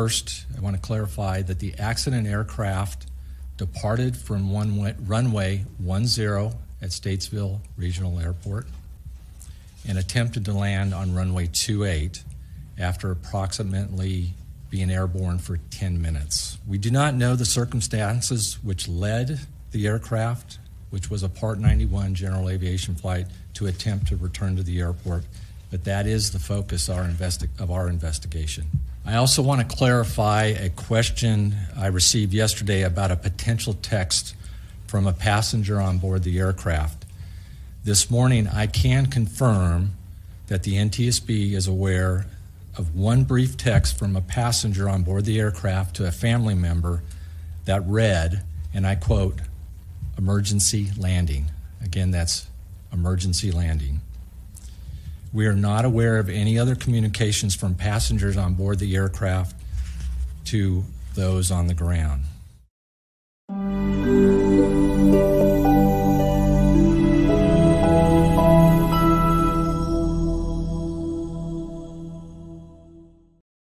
First, I want to clarify that the accident aircraft departed from runway 10 at Statesville Regional Airport and attempted to land on runway 28 after approximately being airborne for 10 minutes. We do not know the circumstances which led the aircraft, which was a Part 91 general aviation flight, to attempt to return to the airport, but that is the focus of our investigation. I also want to clarify a question I received yesterday about a potential text from a passenger on board the aircraft. This morning, I can confirm that the NTSB is aware of one brief text from a passenger on board the aircraft to a family member that read, and I quote, "emergency landing." Again, that's emergency landing. We are not aware of any other communications from passengers on board the aircraft to those on the ground.